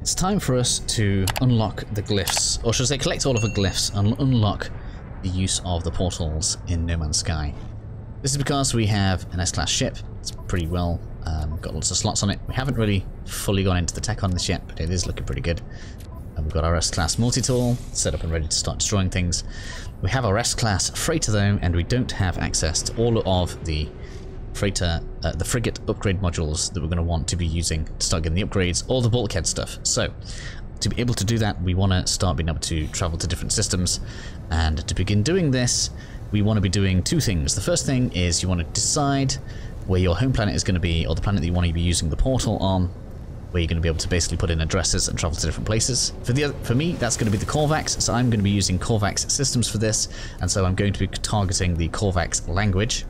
it's time for us to unlock the glyphs, or should I say collect all of the glyphs and unlock the use of the portals in No Man's Sky. This is because we have an S-class ship. It's pretty well got lots of slots on it. We haven't really fully gone into the tech on this yet, but it is looking pretty good. And we've got our S-class multi-tool set up and ready to start destroying things. We have our S-class freighter though, and we don't have access to all of the freighter, the frigate upgrade modules that we're going to want to be using to start getting the upgrades, all the bulkhead stuff. So to be able to do that, we want to start being able to travel to different systems, and to begin doing this, we want to be doing two things. The first thing is you want to decide where your home planet is going to be, or the planet that you want to be using the portal on, where you're going to be able to basically put in addresses and travel to different places. For me, that's going to be the Korvax, so I'm going to be using Korvax systems for this, and so I'm going to be targeting the Korvax language.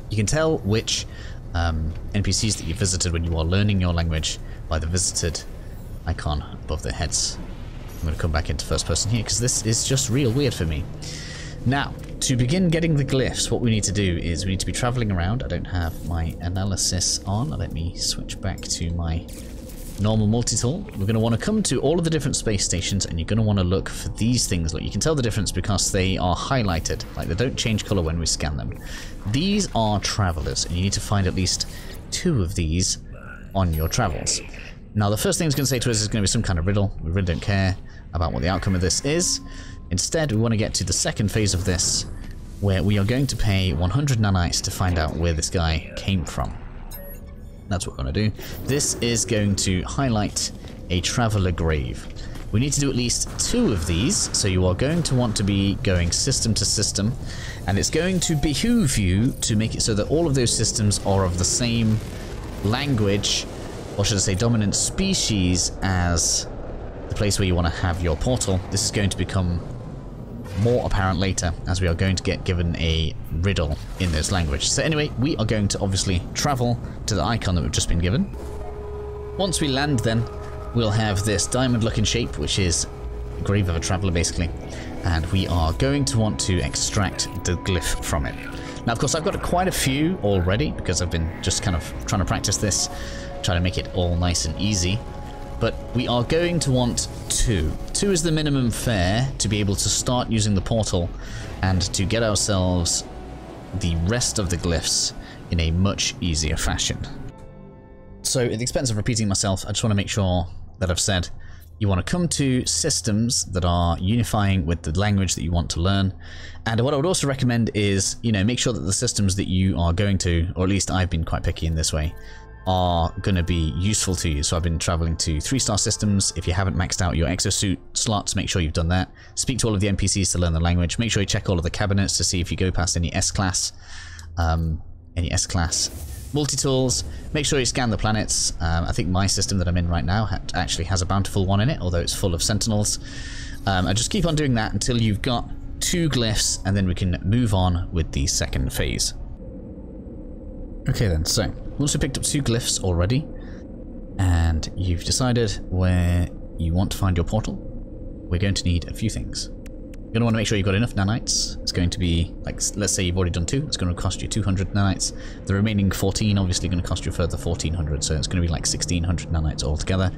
You can tell which NPCs that you visited when you are learning your language by the visited icon above their heads. I'm going to come back into first person here because this is just real weird for me. Now, to begin getting the glyphs, what we need to do is we need to be traveling around. I don't have my analysis on. Let me switch back to my normal multi-tool. We're going to want to come to all of the different space stations, and you're going to want to look for these things. Look, you can tell the difference because they are highlighted, like they don't change color when we scan them. These are travelers, and you need to find at least 2 of these on your travels. Now, the first thing it's going to say to us is going to be some kind of riddle. We really don't care about what the outcome of this is. Instead, we want to get to the second phase of this, where we are going to pay 100 nanites to find out where this guy came from. That's what we're going to do. This is going to highlight a traveler grave. We need to do at least 2 of these, so you are going to want to be going system to system, and it's going to behoove you to make it so that all of those systems are of the same language, or should I say dominant species, as the place where you want to have your portal. This is going to become more apparent later, as we are going to get given a riddle in this language. So anyway, we are going to obviously travel to the icon that we've just been given. Once we land then, we'll have this diamond looking shape, which is the grave of a traveler basically, and we are going to want to extract the glyph from it. Now of course I've got quite a few already because I've been just kind of trying to practice this, trying to make it all nice and easy. But we are going to want 2. 2 is the minimum fare to be able to start using the portal and to get ourselves the rest of the glyphs in a much easier fashion. So at the expense of repeating myself, I just want to make sure that I've said you want to come to systems that are unifying with the language that you want to learn. And what I would also recommend is, make sure that the systems that you are going to, or at least I've been quite picky in this way, are going to be useful to you. So I've been traveling to 3-star systems. If you haven't maxed out your exosuit slots, make sure you've done that. Speak to all of the NPCs to learn the language. Make sure you check all of the cabinets to see if you go past any S-class multi-tools. Make sure you scan the planets. I think my system that I'm in right now actually has a bountiful one in it, although it's full of sentinels. And just keep on doing that until you've got 2 glyphs, and then we can move on with the second phase. Okay then, so once we've picked up 2 glyphs already, and you've decided where you want to find your portal, we're going to need a few things. You're going to want to make sure you've got enough nanites. It's going to be, like, let's say you've already done 2, it's going to cost you 200 nanites. The remaining 14 obviously going to cost you a further 1400, so it's going to be like 1600 nanites altogether,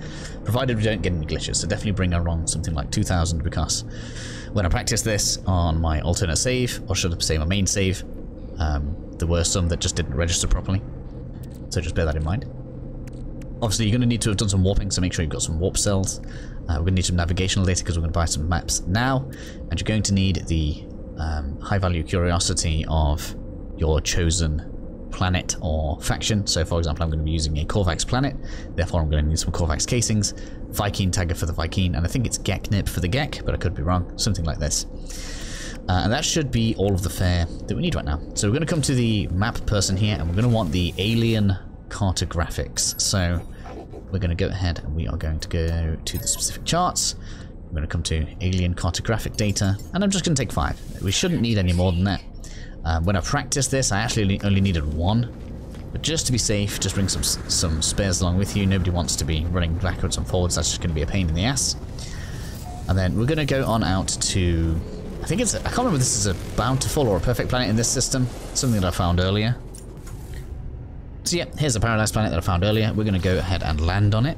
provided we don't get any glitches. So definitely bring along something like 2000, because when I practiced this on my alternate save, or should I say my main save, there were some that just didn't register properly, so just bear that in mind. Obviously, you're going to need to have done some warping, so make sure you've got some warp cells. We're going to need some navigational data because we're going to buy some maps now, and you're going to need the high-value curiosity of your chosen planet or faction. So, for example, I'm going to be using a Korvax planet, therefore I'm going to need some Korvax casings, Viking tagger for the Viking, and I think it's Geknip for the Gek, but I could be wrong, something like this. And that should be all of the fare that we need right now. So we're going to come to the map person here, and we're going to want the alien cartographics. So we're going to go ahead and we are going to go to the specific charts. We're going to come to alien cartographic data, and I'm just going to take 5. We shouldn't need any more than that. When I practiced this, I actually only needed 1. But just to be safe, just bring some spares along with you. Nobody wants to be running backwards and forwards. That's just going to be a pain in the ass. And then we're going to go on out to... I think it's... I can't remember if this is a bountiful or a perfect planet in this system. Something that I found earlier. So yeah, here's a paradise planet that I found earlier. We're going to go ahead and land on it.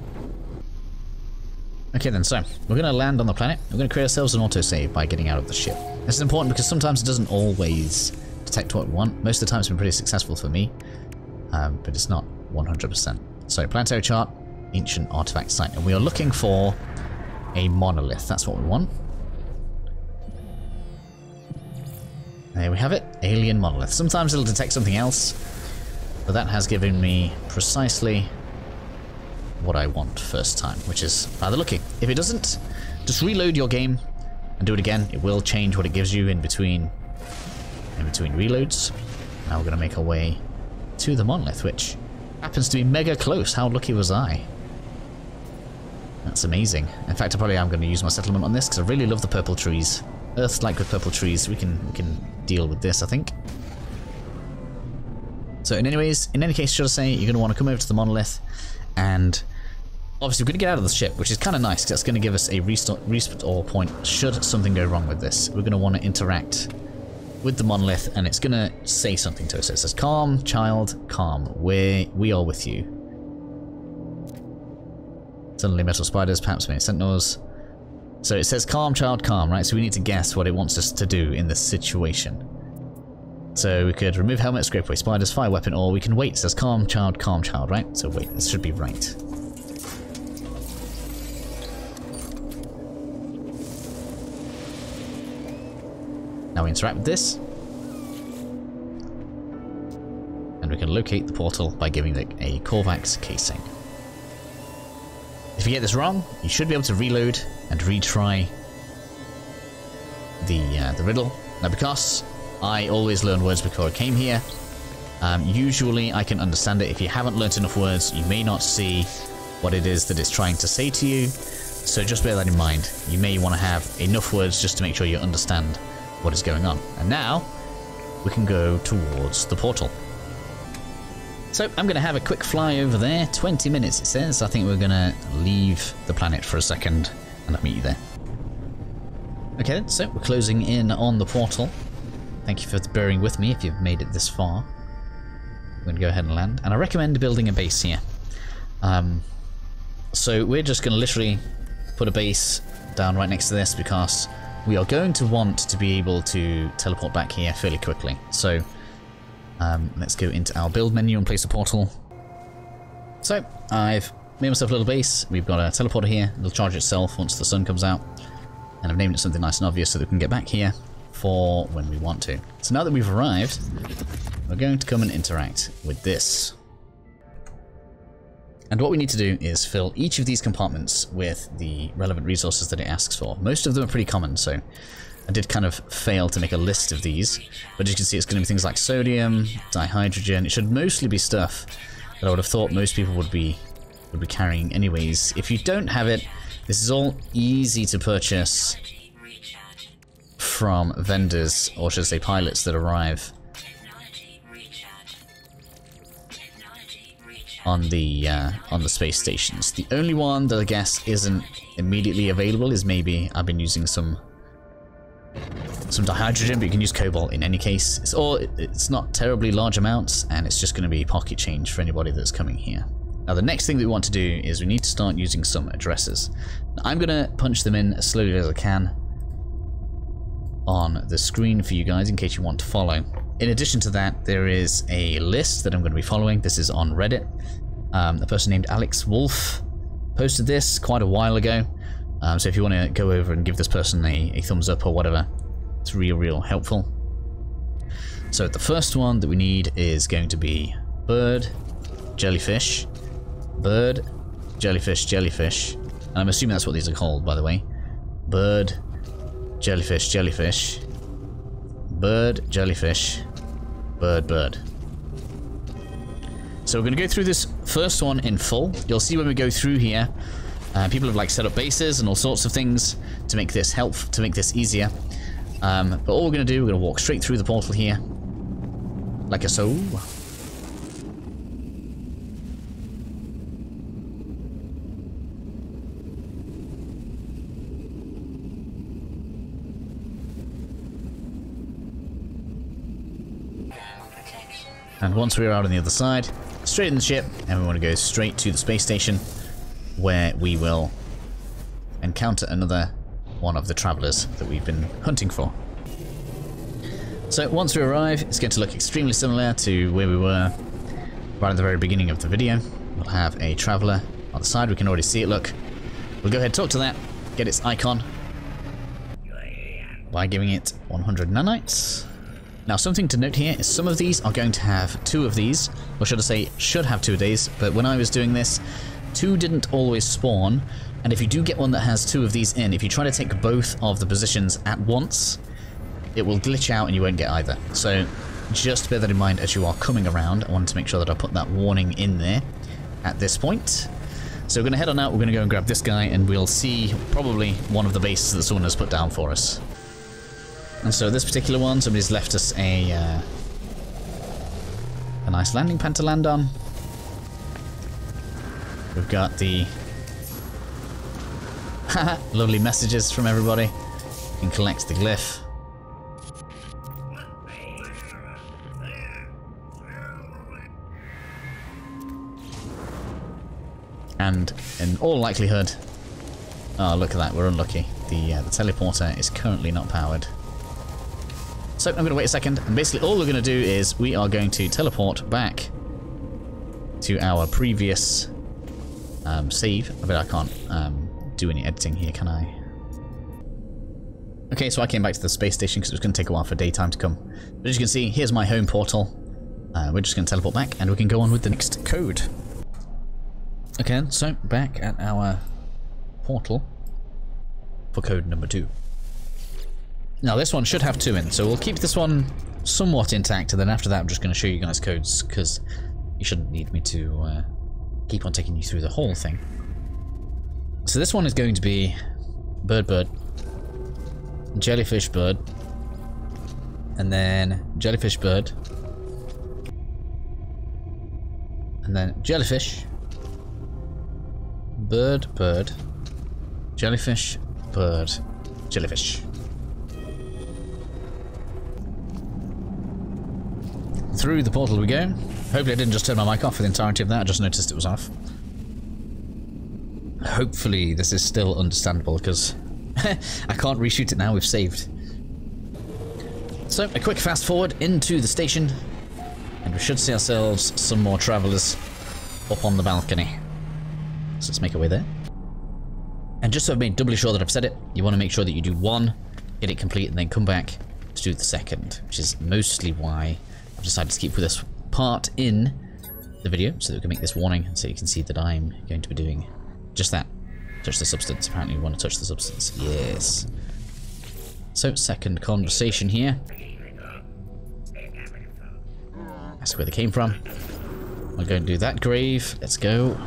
Okay then, so we're going to land on the planet. We're going to create ourselves an autosave by getting out of the ship. This is important because sometimes it doesn't always detect what we want. Most of the time it's been pretty successful for me, but it's not 100%. So planetary chart, ancient artifact site, and we are looking for a monolith. That's what we want. There we have it, alien monolith. Sometimes it'll detect something else, but that has given me precisely what I want first time, which is rather lucky. If it doesn't, just reload your game and do it again. It will change what it gives you in between reloads. Now we're going to make our way to the monolith, which happens to be mega close. How lucky was I? That's amazing. In fact, I probably am going to use my settlement on this because I really love the purple trees. Earth's like with purple trees. We can deal with this, I think. So in any case, should I say, you're going to want to come over to the monolith, and obviously we're going to get out of the ship, which is kind of nice because that's going to give us a restore point should something go wrong with this. We're going to want to interact with the monolith, and it's going to say something to us. It says, "Calm, child, calm. We are with you." Suddenly metal spiders, perhaps many sentinels. So it says, "Calm, child, calm," right? So we need to guess what it wants us to do in this situation. So we could remove helmet, scrape away spiders, fire weapon, or we can wait. It says, calm, child, right? So wait, this should be right. Now we interact with this. And we can locate the portal by giving it a Korvax casing. If you get this wrong, you should be able to reload and retry the riddle. Now because I always learn words before I came here, usually I can understand it. If you haven't learnt enough words, you may not see what it is that it's trying to say to you. So just bear that in mind. You may want to have enough words just to make sure you understand what is going on. And now we can go towards the portal. So I'm going to have a quick fly over there. 20 minutes it says. I think we're going to leave the planet for a second and I'll meet you there. Okay, so we're closing in on the portal. Thank you for bearing with me if you've made it this far. I'm going to go ahead and land. And I recommend building a base here. So we're just going to literally put a base down right next to this because we are going to want to be able to teleport back here fairly quickly. So let's go into our build menu and place a portal. So I've made myself a little base. We've got a teleporter here. It'll charge itself once the sun comes out. And I've named it something nice and obvious so that we can get back here for when we want to. So now that we've arrived, we're going to come and interact with this. And what we need to do is fill each of these compartments with the relevant resources that it asks for. Most of them are pretty common, so I did kind of fail to make a list of these. But as you can see, it's going to be things like sodium, dihydrogen. It should mostly be stuff that I would have thought most people would be carrying anyways. If you don't have it, this is all easy to purchase from vendors, or should I say pilots that arrive on the space stations. The only one that I guess isn't immediately available is maybe I've been using some dihydrogen, but you can use cobalt in any case. It's not terribly large amounts, and it's just going to be pocket change for anybody that's coming here. Now the next thing that we want to do is we need to start using some addresses. Now, I'm going to punch them in as slowly as I can on the screen for you guys in case you want to follow. In addition to that, there is a list that I'm going to be following. This is on Reddit. A person named Alex Wolf posted this quite a while ago. So if you want to go over and give this person a thumbs up or whatever, it's real helpful. So the first one that we need is going to be bird, jellyfish, bird, jellyfish, jellyfish. And I'm assuming that's what these are called, by the way. Bird, jellyfish, jellyfish, bird, jellyfish, bird, bird. So we're going to go through this first one in full. You'll see when we go through here, people have like set up bases and all sorts of things to make this easier. But all we're going to do, we're going to walk straight through the portal here, like a so. And once we're out on the other side, straight in the ship, and we want to go straight to the space station, where we will encounter another one of the travelers that we've been hunting for. So once we arrive, it's going to look extremely similar to where we were right at the very beginning of the video. We'll have a traveler on the side. We can already see it, look. We'll go ahead, talk to that, get its icon by giving it 100 nanites. Now, something to note here is some of these are going to have 2 of these, or should I say, should have 2 of these, but when I was doing this, 2 didn't always spawn, and if you do get one that has 2 of these in, if you try to take both of the positions at once, it will glitch out and you won't get either. So just bear that in mind as you are coming around. I wanted to make sure that I put that warning in there at this point. So we're going to head on out, we're going to go and grab this guy, and we'll see probably one of the bases that someone has put down for us. And so this particular one, somebody's left us a nice landing pad to land on. We've got the lovely messages from everybody. You can collect the glyph. And in all likelihood, oh look at that, we're unlucky. The teleporter is currently not powered. So I'm going to wait a second, and basically all we're going to do is we are going to teleport back to our previous save. I bet I can't do any editing here, can I? Okay, so I came back to the space station because it was going to take a while for daytime to come. But as you can see, here's my home portal. We're just going to teleport back, and we can go on with the next code. Okay, so back at our portal for code number 2. Now this one should have 2 in, so we'll keep this one somewhat intact, and then after that I'm just going to show you guys codes, because you shouldn't need me to keep on taking you through the whole thing. So this one is going to be bird, jellyfish bird, and then jellyfish bird, and then jellyfish, bird, jellyfish, bird, jellyfish. Through the portal we go. Hopefully I didn't just turn my mic off for the entirety of that, I just noticed it was off. Hopefully this is still understandable, because I can't reshoot it now, we've saved. So, a quick fast forward into the station, and we should see ourselves some more travellers up on the balcony. So let's make our way there. And just so I've made doubly sure that I've said it, you want to make sure that you do 1, get it complete, and then come back to do the second, which is mostly why I've decided to keep this part in the video, so that we can make this warning, so you can see that I'm going to be doing just that. Touch the substance. Apparently we want to touch the substance. Yes. So, second conversation here. That's where they came from. We're going to do that grave. Let's go.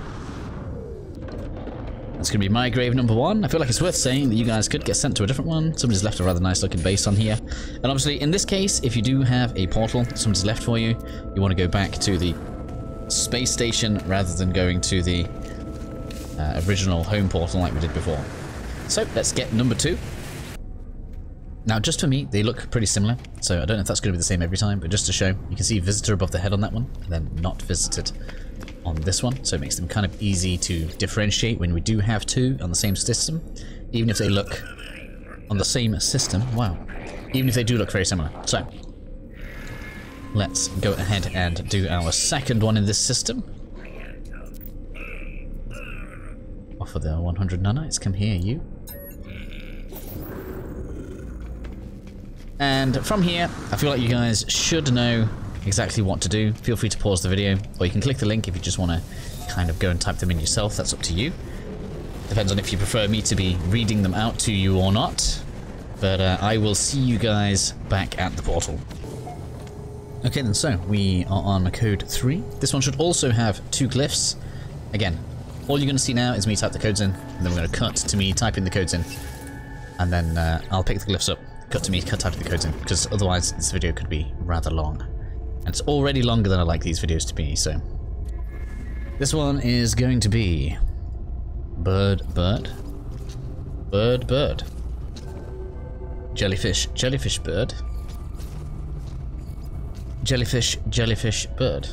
That's going to be my grave number 1. I feel like it's worth saying that you guys could get sent to a different one. Somebody's left a rather nice looking base on here. And obviously, in this case, if you do have a portal somebody's left for you, you want to go back to the space station rather than going to the original home portal like we did before. So, let's get number 2. Now, just for me, they look pretty similar. So, I don't know if that's going to be the same every time, but just to show, you can see visitor above the head on that one, and then not visited on this one, so it makes them kind of easy to differentiate when we do have 2 on the same system, even if they look on the same system. Wow. Even if they do look very similar. So, let's go ahead and do our second one in this system. Offer the 100 nanites. Come here, you. And from here, I feel like you guys should know exactly what to do. Feel free to pause the video, or you can click the link if you just want to kind of go and type them in yourself. That's up to you. Depends on if you prefer me to be reading them out to you or not. But I will see you guys back at the portal. Okay then, so we are on code 3. This one should also have 2 glyphs. Again, all you're going to see now is me type the codes in, and then we're going to cut to me typing the codes in. And then I'll pick the glyphs up, cut to me typing the codes in, because otherwise this video could be rather long. And it's already longer than I like these videos to be, so... This one is going to be... bird, jellyfish, jellyfish bird, jellyfish, jellyfish bird,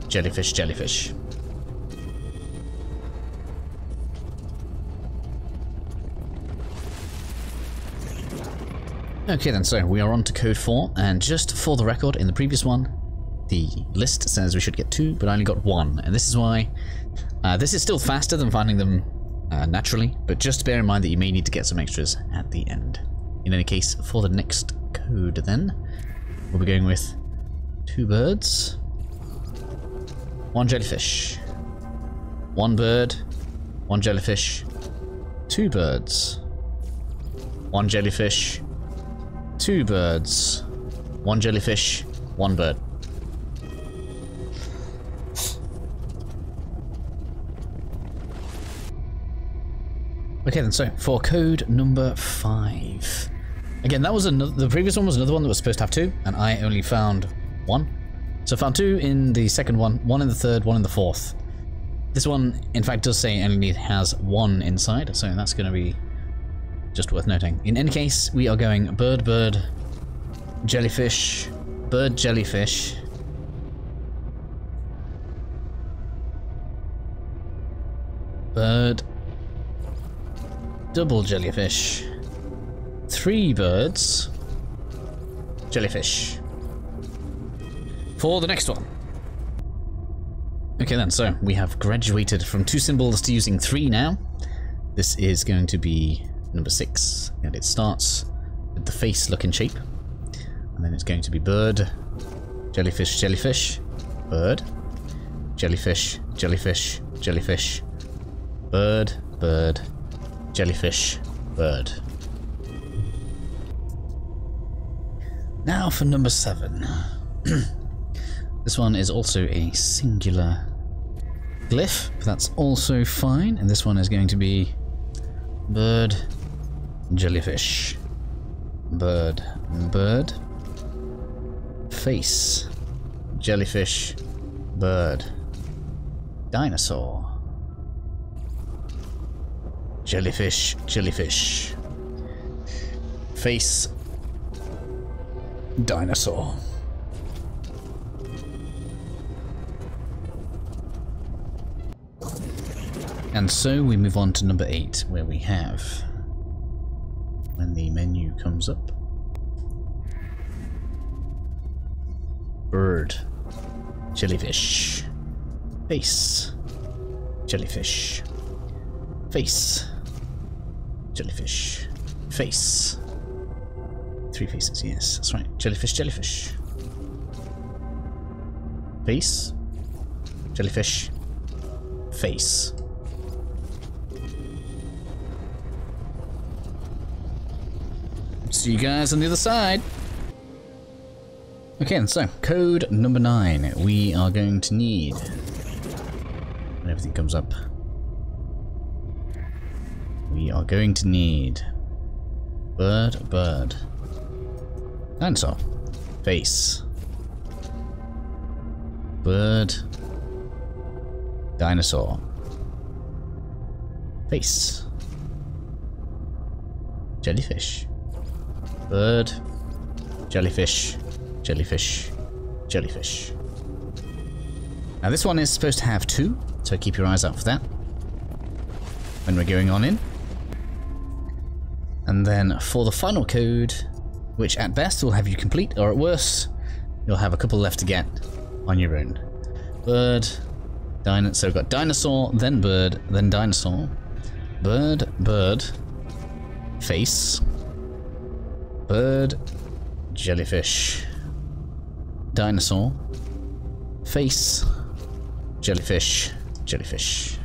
jellyfish, jellyfish, Okay then, so we are on to code 4, and just for the record, in the previous one, the list says we should get 2, but I only got 1, and this is why. This is still faster than finding them naturally, but just bear in mind that you may need to get some extras at the end. In any case, for the next code then, we'll be going with 2 birds, 1 jellyfish, 1 bird, 1 jellyfish, 2 birds, 1 jellyfish, 2 birds, 1 jellyfish, 1 bird. Okay then, so for code number 5. Again, that was the previous one was another one that was supposed to have 2, and I only found 1. So I found 2 in the second one, 1 in the third, 1 in the fourth. This one, in fact, does say it only has 1 inside, so that's going to be just worth noting. In any case, we are going bird, bird, jellyfish, bird, jellyfish, bird, double jellyfish, 3 birds, jellyfish. For the next one. Okay then, so we have graduated from 2 symbols to using 3 now. This is going to be number 6, and it starts with the face look and shape. And then it's going to be bird, jellyfish, jellyfish, bird, jellyfish, jellyfish, jellyfish, bird, bird, jellyfish, bird. Now for number 7. This one is also a singular glyph, but that's also fine. And this one is going to be bird, jellyfish, bird, bird, face, jellyfish, bird, dinosaur, jellyfish, jellyfish, face, dinosaur. And so we move on to number 8, where we have, when the menu comes up, bird, jellyfish, face, jellyfish, face, jellyfish, face. 3 faces, yes, that's right. Jellyfish, jellyfish. Face, jellyfish, face. See you guys on the other side. Okay, and so code number 9. We are going to need, when everything comes up, we are going to need bird, bird, dinosaur, face, bird, dinosaur, face, jellyfish, bird, jellyfish, jellyfish, jellyfish. Now this one is supposed to have 2, so keep your eyes out for that when we're going on in. And then for the final code, which at best will have you complete, or at worst, you'll have a couple left to get on your own. Bird, so we've got dinosaur, then bird, then dinosaur, bird, bird, face, bird, jellyfish, dinosaur, face, jellyfish, jellyfish.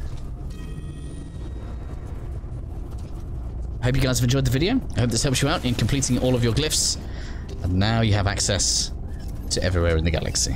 I hope you guys have enjoyed the video. I hope this helps you out in completing all of your glyphs. And now you have access to everywhere in the galaxy.